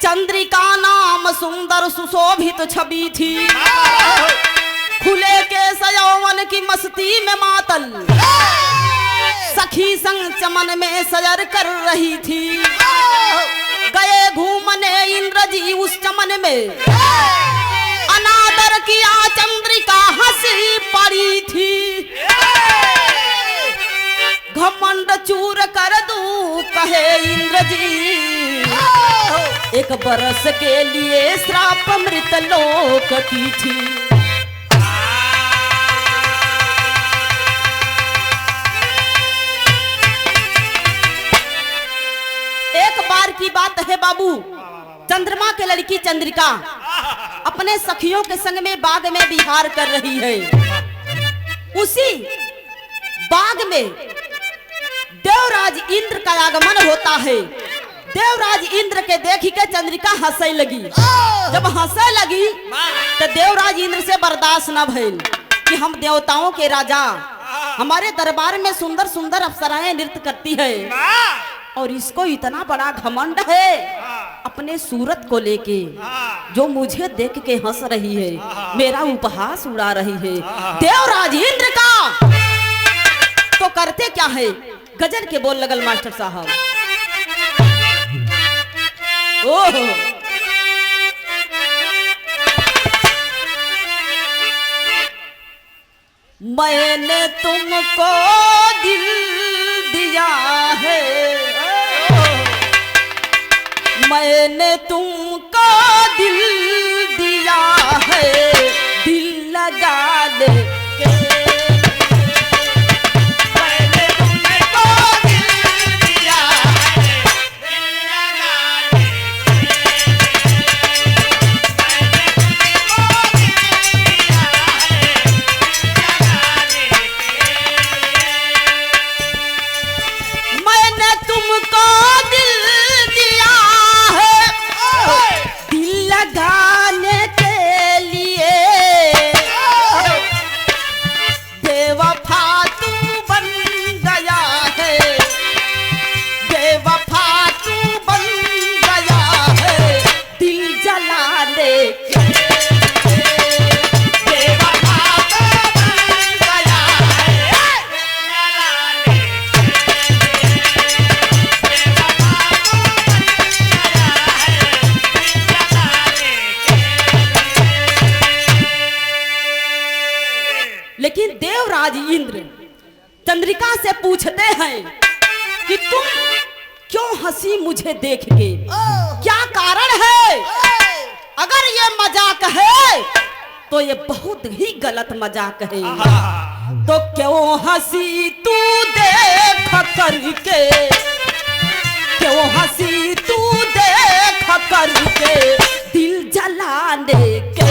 चंद्रिका नाम सुंदर सुशोभित छवि थी, खुले के यौवन की मस्ती में मातल, सखी संग चमन में सैर कर रही थी। गए घूमने इंद्र जी उस चमन में, अनादर किया चंद्रिका हंसी पड़ी थी। घमंड चूर कर दूं कहे इंद्र जी, एक बरस के लिए श्राप मृत लोक की थी। एक बार की बात है बाबू, चंद्रमा के लड़की चंद्रिका अपने सखियों के संग में बाग में विहार कर रही है। उसी बाग में देवराज इंद्र का आगमन होता है। देवराज इंद्र के देख के चंद्रिका हंसने लगी। जब हंसने लगी तो देवराज इंद्र से बर्दाश्त न भइल कि हम देवताओं के राजा, हमारे दरबार में सुंदर सुंदर अप्सराएं नृत्य करती है और इसको इतना बड़ा घमंड है अपने सूरत को लेके, जो मुझे देख के हंस रही है, मेरा उपहास उड़ा रही है। देवराज इंद्र का तो करते क्या है, गजल के बोल लगल मास्टर साहब। ओह मैंने तुमको दिल दिया है, मैंने तुमको दिल दिया है, दिल लगा ले चंद्रिका से पूछते हैं कि तुम क्यों हंसी मुझे देख के, क्या कारण है? अगर ये मजाक है तो ये बहुत ही गलत मजाक है। तो क्यों हंसी तू देख करके, क्यों हंसी तू देख करके, दिल जलाने के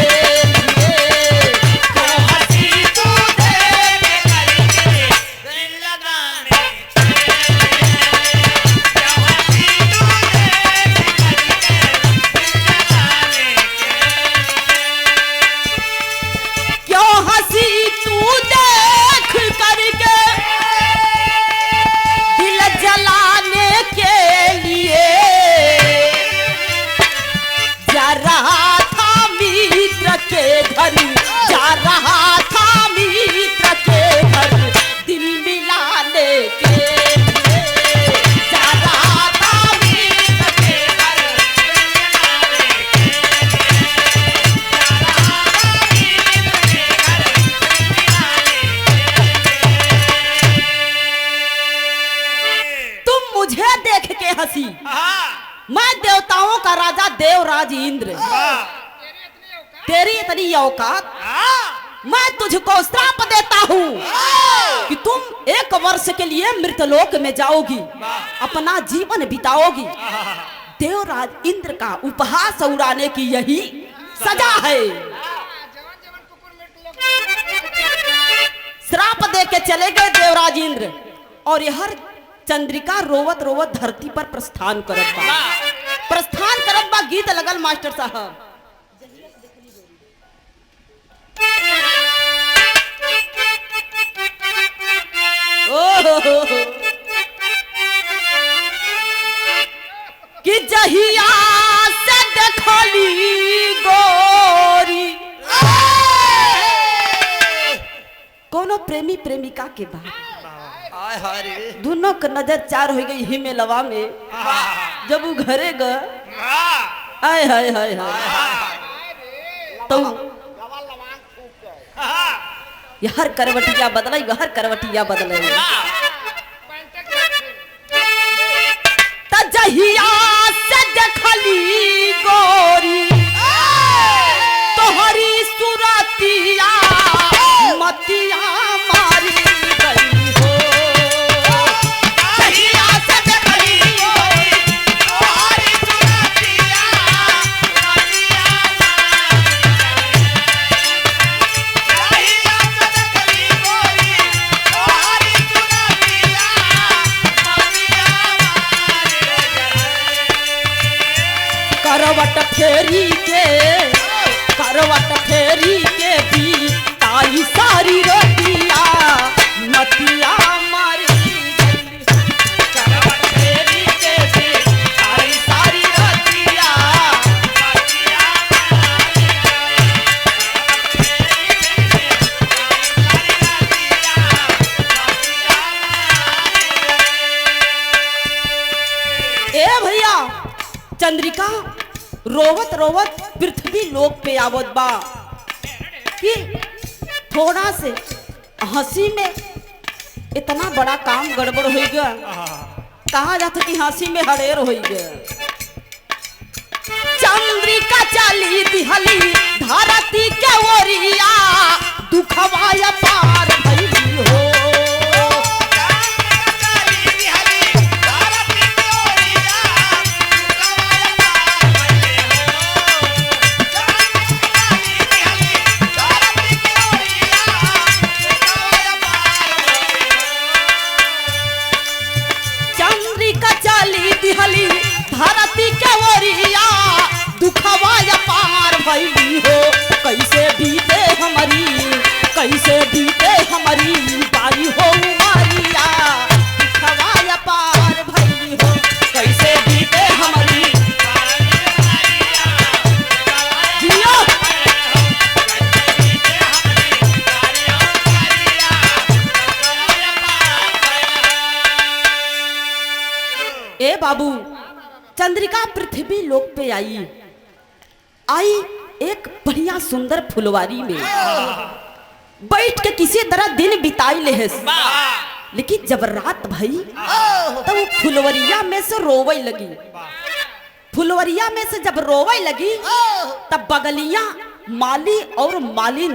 हंसी। मैं देवताओं का राजा देवराज इंद्र, तेरी इतनी औकात, मैं तुझको श्राप देता हूँ कि तुम 1 वर्ष के लिए मृतलोक में जाओगी, अपना जीवन बिताओगी। देवराज इंद्र का उपहास उड़ाने की यही सजा है। श्राप दे के चले गए देवराज इंद्र और यह चंद्रिका रोवत रोवत धरती पर प्रस्थान करत बा। प्रस्थान करत बा, गीत लगल मास्टर साहब। कि जहिया से खाली गोरी। कोनो प्रेमी प्रेमिका के बाद दोनों का नजर चार हो गई ही में लवा में। जब वो घरे ग आय हाय हाय हाय तो हर करवटिया बदला, हर करवटिया बदले। तजहिया से देखली गोरी तोहरी सुरतिया मतिया मारी गई हो। तजहिया से देखली गोरी तोहरी सुरतिया मतिया करवट फेरी के भी ताई सारी रोटिया मतिया मारी गई। करवट फेरी के भी ताई सारी रोटिया मतिया मारी गई। ए भैया चंद्रिका रोवत रोवत पृथ्वी लोक पे आवत बा कि थोड़ा से हंसी में इतना बड़ा काम गड़बड़ हो गया। कहा जाता कि हंसी में हड़ेर हो गया। चंद्रिका चली दिहली धरती के ओरिया दुखवाया पार भइली हो। धरती के ओरिया दुखवाया पार भइली हो। कैसे बीते हमारी बारी हो मारिया दुखवाया पार भइली हो। कैसे बीते हमारी जियो। ए बाबू चंद्रिका पृथ्वी लोक पे आई एक बढ़िया सुंदर फुलवारी में बैठ के किसी तरह दिन बिताई ले। लेकिन जब रात भई तो वो फुलवरिया में से रोवे लगी। फुलवरिया में से जब रोवे लगी तब बगलिया माली और मालिन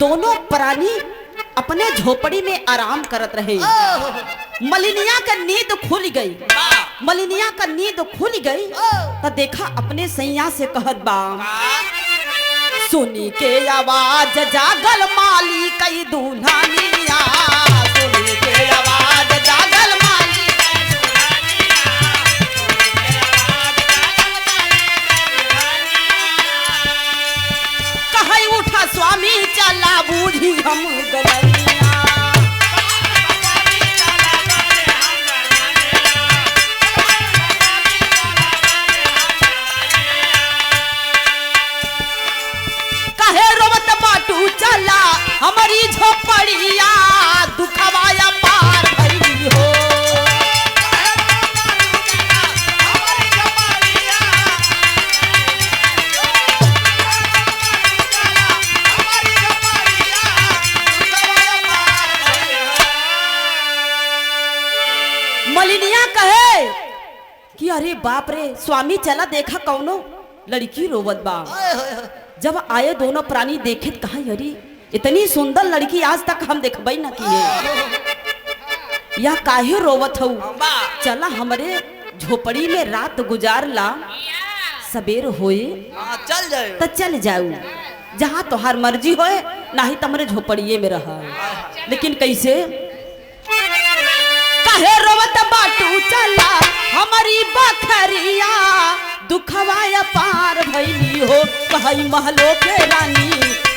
दोनों प्राणी अपने झोपड़ी में आराम करत रहे। मलिनिया का नींद खुल गई। मलिनिया का नींद खुल गई तो देखा अपने सैया से कहत बा सुनी के आवाज जागल माली कई दुल्हनिया। सुनी के आवाज जागल माली कई दुल्हनिया। कहे उठा स्वामी चला बूढ़ी हम गलनिया। चला हमारी झोपड़िया दुखवाया पार भइली हो। मलिनिया कहे कि अरे बाप रे स्वामी चला देखा कौनो लड़की रोवत बा। जब आए दोनों प्राणी देखे कहा अरे इतनी सुंदर लड़की आज तक हम देखबई न किए। या काहे रोवत हूँ चला हमरे झोपड़ी में रात गुजार ला सबेर होए चल जाए तो चल जाऊ जहाँ तोहार मर्जी होए नहीं तमरे झोपड़िए में रहा। लेकिन कैसे काहे रोवत बाटू चला हमारी बखरिया दुखवाया पार भइली हो। कहई महलो के रानी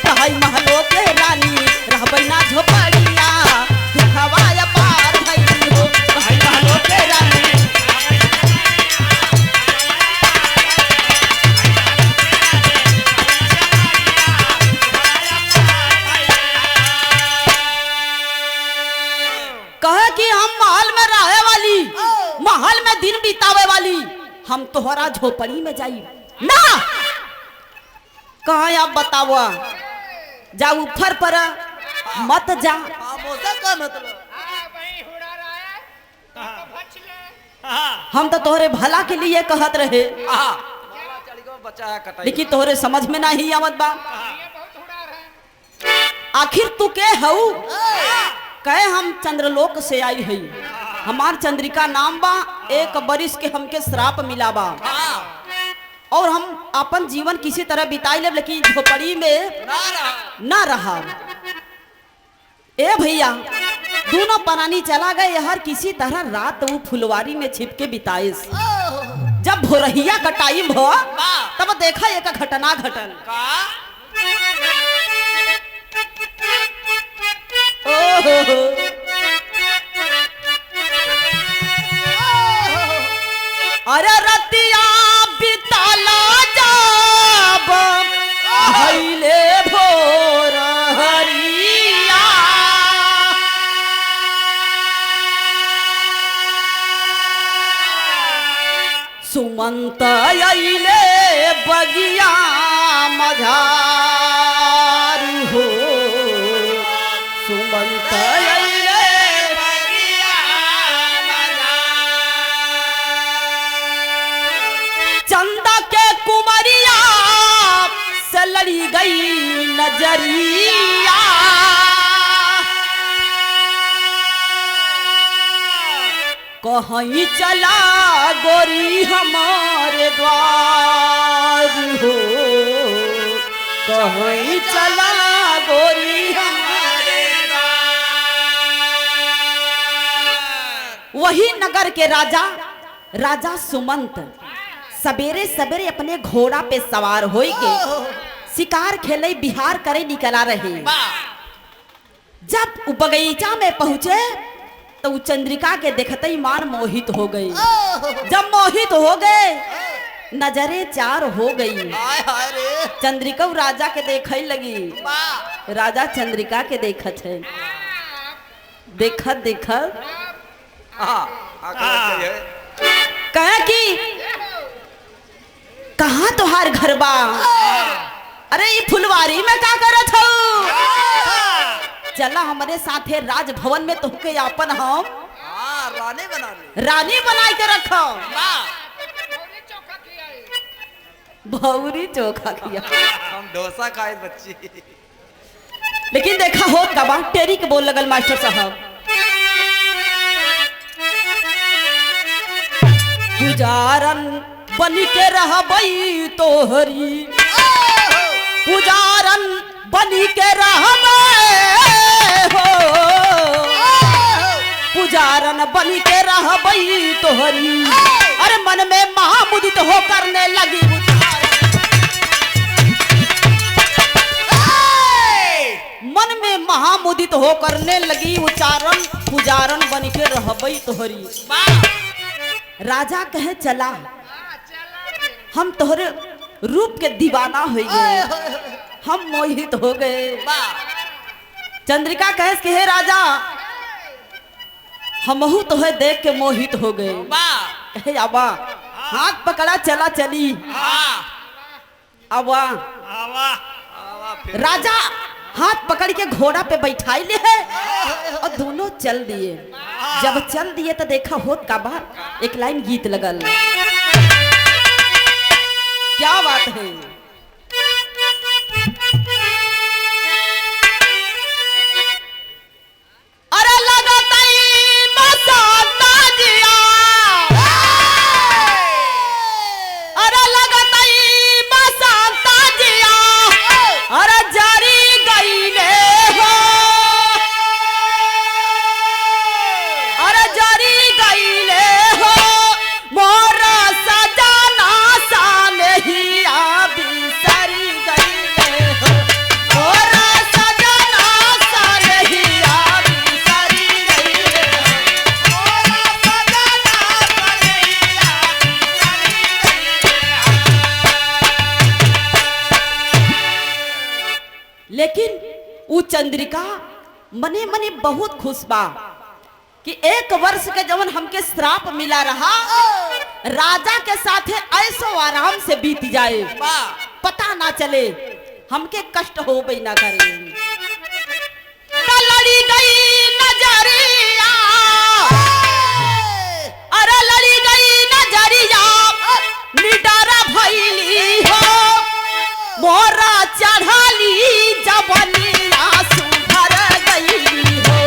कहई महलो के रानी रहबै ना झोपड़िया दुखवाया पार भइली हो। कहई महलो के रानी तोहरा झोपड़ी में जाई ना। कहा आप बताओ, जा ऊपर पर मत जा। का मतलब हम तो तोहरे भला के लिए कहत रहे, बचा कटाई लेकिन तोहरे समझ में नहीं आवत बा। आखिर तू के हऊ? कहे हम चंद्रलोक से आई हई, हमार चंद्रिका नाम बा। एक बरिस के हमके श्राप मिला बा और हम अपन जीवन किसी तरह बिताई ले, लेकिन झोपड़ी में ना रहा। ए भैया, दोनों प्राणी चला गए हर किसी तरह। रात वो फुलवारी में छिप के बिताए। जब भोरहिया का टाइम हो तब देखा एक घटना घटल। अरे रतिया बिताला जब भइले भोर हरिया, सुमंत अइले बगिया मझार हो। सुमंत अइले बगिया मझार, चंदा के कुमरिया से लड़ी गई नजरिया। कहीं चला गोरी हमारे द्वार हो, कहीं चला गोरी हमारे द्वार। वही नगर के राजा सुमंत सवेरे सवेरे अपने घोड़ा पे सवार होई के शिकार खेले बिहार करे निकला रहे। जब वो बगीचा में पहुंचे तो चंद्रिका के देखते ही मान मोहित हो गई। जब मोहित हो गए, नजरे चार हो गई। चंद्रिका राजा के देखे लगी। राजा चंद्रिका के देखत है, देखत देखत कहे कि कहाँ तोहार घर बा? अरे ये फुलवारी में क्या करत हो? चला हमारे साथे राजभवन में तुमके अपन हम रानी बना के रखो। भौरी चोखा किया, हम डोसा खाए बच्ची। लेकिन देखा हो कबा टेरी के बोल लगल मास्टर साहब। पुजारन बन के रहबई तोहरी, पुजारन बन के रहबई हो, पुजारन बन के रहबई तोहरी। अरे मन में महामुदित हो करने लगी मन में महामुदित हो करने लगी उच्चारण, पुजारन बन के रहबई तोहरी। राजा कहे चला, हम तोहरे रूप के दीवाना हो गए, हम मोहित हो गए। चंद्रिका कहे कि हे राजा, हमहू तोहे देख के मोहित हो गए। कहे आबा, हाथ पकड़ा चला चली। आवा राजा हाथ पकड़ के घोड़ा पे बैठाई ले है और दोनों चल दिए। जब चल दिए तो देखा होत का बात, एक लाइन गीत लगल। क्या बात है? अरे लगतई बसंता जिया, अरे लगतई बसंता जिया, अरे जारी गईले हो, अरे जारी गईले हो, मोरा सजना साले ही आबी सरी गईले हो, मोरा सजना साले ही आबी सरी गईले हो, मोरा सजना साले ही आबी सरी गईले हो। लेकिन वो चंद्रिका मने मने बहुत खुश बा कि एक वर्ष के जवन हमके श्राप मिला रहा राजा के साथे ऐसो आराम से बीत जाए, वाह पता ना चले, हमके कष्ट हो भी ना करे। लड़ी गई नजरिया, अरे लड़ी गई नजरिया, निडरा भइली हो, मोरा चढ़ाली जवनिया सुधर गई हो।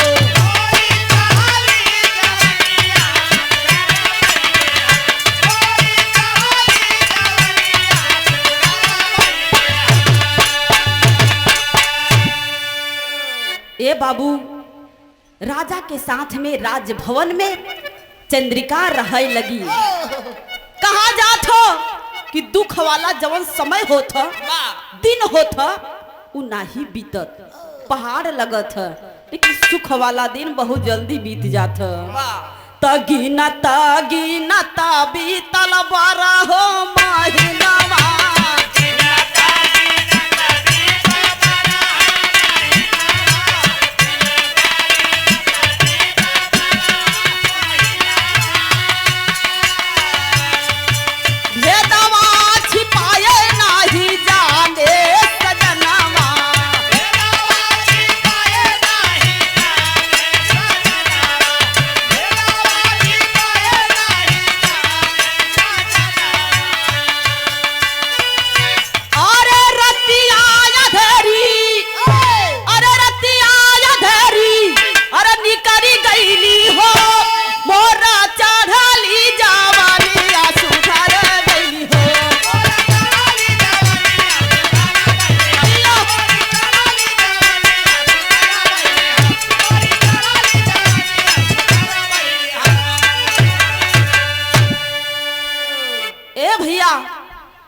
ए बाबू, राजा के साथ में राजभवन में चंद्रिका रहे लगी। कहा जात हो कि दुख वाला जवन समय होता, दिन होता, उ नाही बीतत, पहाड़ लगत है, लेकिन सुख वाला दिन बहुत जल्दी बीत जात है। तगीना तगीना बीतल बारह हो महीनावा,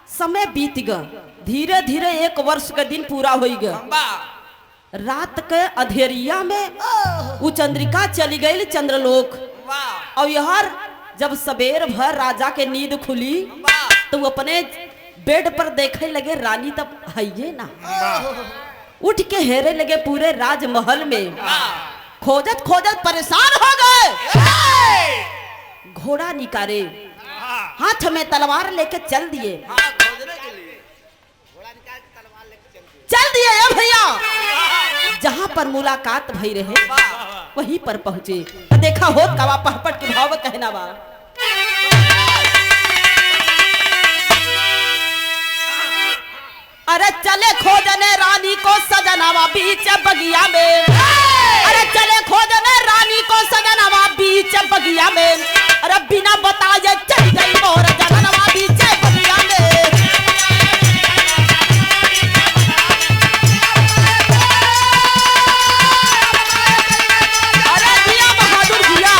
समय बीत गया, धीरे धीरे 1 वर्ष का दिन पूरा हो गया। रात के अधेरिया में वो चंद्रिका चली गई चंद्रलोक। और यार जब सवेर भर राजा के नींद खुली तो वो अपने बेड पर देखे लगे, रानी तब है ये ना। उठ के हेरे लगे पूरे राजमहल में, खोजत खोजत परेशान हो गए। घोड़ा निकाले, हाथ में तलवार लेके चल दिए, चल दिए ये भैया। जहां पर मुलाकात भई रहे वहीं पर पहुंचे तो देखा होत कवा पहपट के भाव कहना बा। अरे चले खोजने रानी को सजनावा बीच बगिया में, अरे चले खोजने रानी को सजनावा बीच बगिया में, अरे बिना बताए चल गई मोर जननवा बीच बगिया में। अरे जिया बहादुर जिया,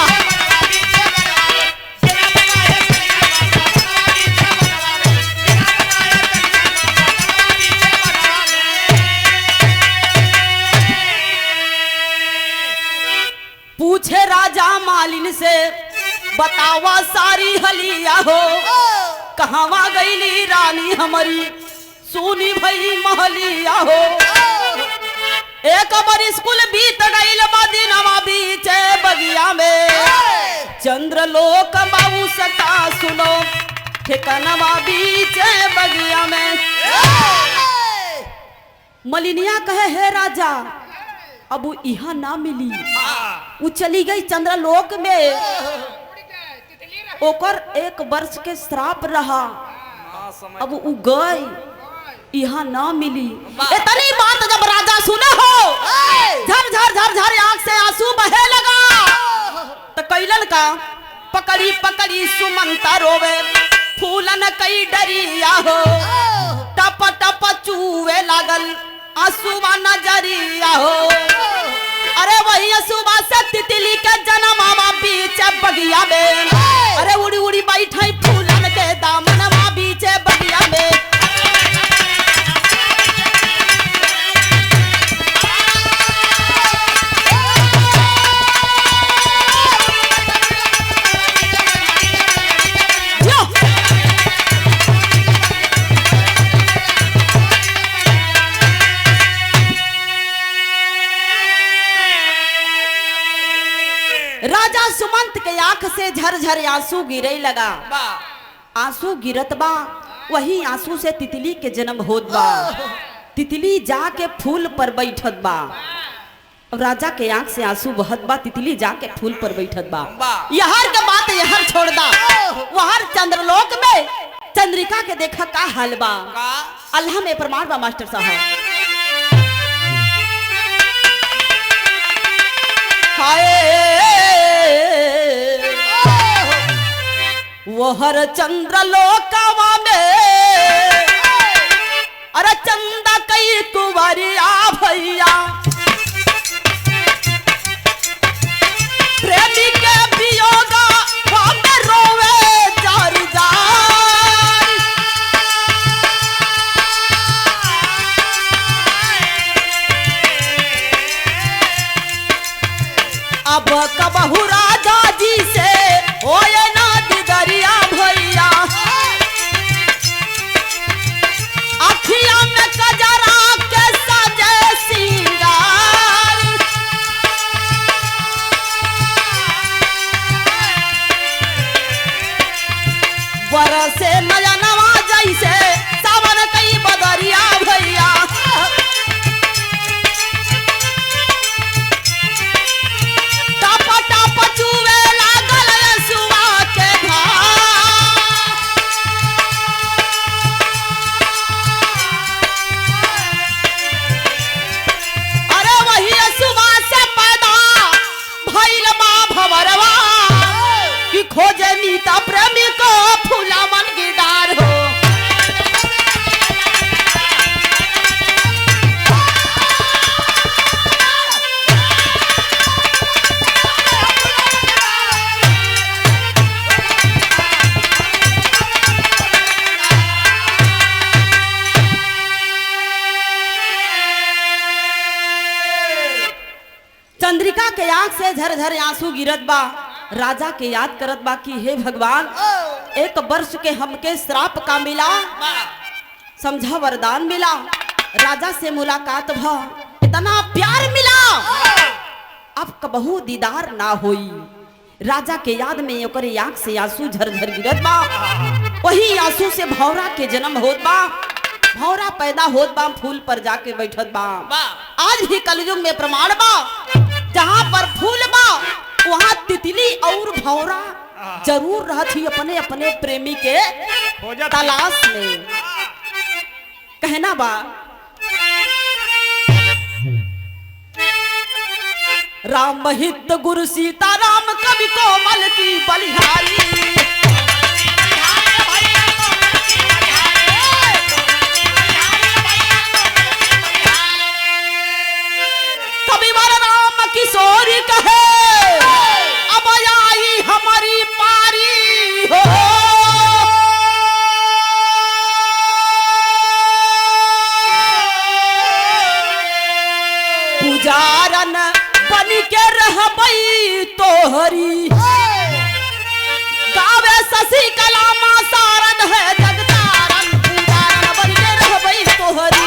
पूछे राजा मालिन से बतावा सारी हलिया हो, कहवा गईली रानी हमारी सुनी भई महलिया हो। एक बार स्कूल बीत गईल दिनवा बीच बगिया में, चंद्रलोक बाबू सका सुनो ठिकानवा बीच बगिया में। मलिनिया कहे हे राजा अब वो यहाँ ना मिली, वो चली गई चंद्रलोक में, ओकर 1 वर्ष के श्राप रहा, अब वो गई यहाँ ना मिली। इतनी बात जब राजा सुने हो, झर झर झर झर आंख से आंसू बहे लगा। तो कैलन का पकड़ी पकड़ी सुमंता रोवे, फूलन कई डरिया हो, टप टप चूवे लागल आंसुआ नजरिया हो। अरे वही आंसुआ से तितली के जनमावा बीच बगिया में, अरे उड़ी उड़ी बैठे फूलन के दामनवा बीच बगिया में। राजा सुमंत के आंख से झरझर आंसू गिरे लगा। आंसू गिरत बा, वही आंसू से तितली के जन्म होत बा। तितली जाके फूल पर बैठत बा। अब राजा के आंख से आंसू बहत बा, तितली जाके फूल पर बैठत बा। यहर के बात यहर छोड़ दा, वहर चंद्रलोक में चंद्रिका के देखा का हाल बा। अल्लाह में प्रमाण बा मास्टर साहब। हाय वहर चंद्रलोकवा में अरे चंदा कई कुंवरिया भैया, प्रेमी के वियोगा में रोवे जार जार। अब कबहू राजा जी से होए ना दिदरिया भैया, अखिया में कजरा के सजे सिंगार। बरसे नयनवा जैसे सावन कई बदरिया भैया, टप टप चुवे लागल यसुआ के धार। अरे वही यसुआ से पैदा भइल बा भंवरवा, कि खोजे नीता प्रेमी को फूला मन की डार हो। चंद्रिका के आंख से झरझर आंसू गिरत बा। राजा के याद करत बा कि हे भगवान, एक वर्ष के हमके श्राप का मिला, समझा वरदान मिला। राजा से मुलाकात भा, इतना प्यार मिला, अब कबहू दीदार ना होई। राजा के याद में ओकरे आंख से आंसू झरझर गिरत बा। वही आंसू से भौरा के जन्म होत बा। भौरा पैदा होत बा, फूल पर जाके बैठत बा। आज भी कलयुग में प्रमाण बा, जहाँ पर फूल बा वहाँ तितली और भौरा जरूर रहती अपने अपने प्रेमी के तलाश में। कहना बा राम हित गुरु सीता राम कवि कोमल की बलिहारी। किशोरी कहे अब आई हमारी पारी हो। पुजारन बन के रहबई तोहरी, गावे शशि कलामा सारन है जगतारन। पुजारन बन के रहबई तोहरी।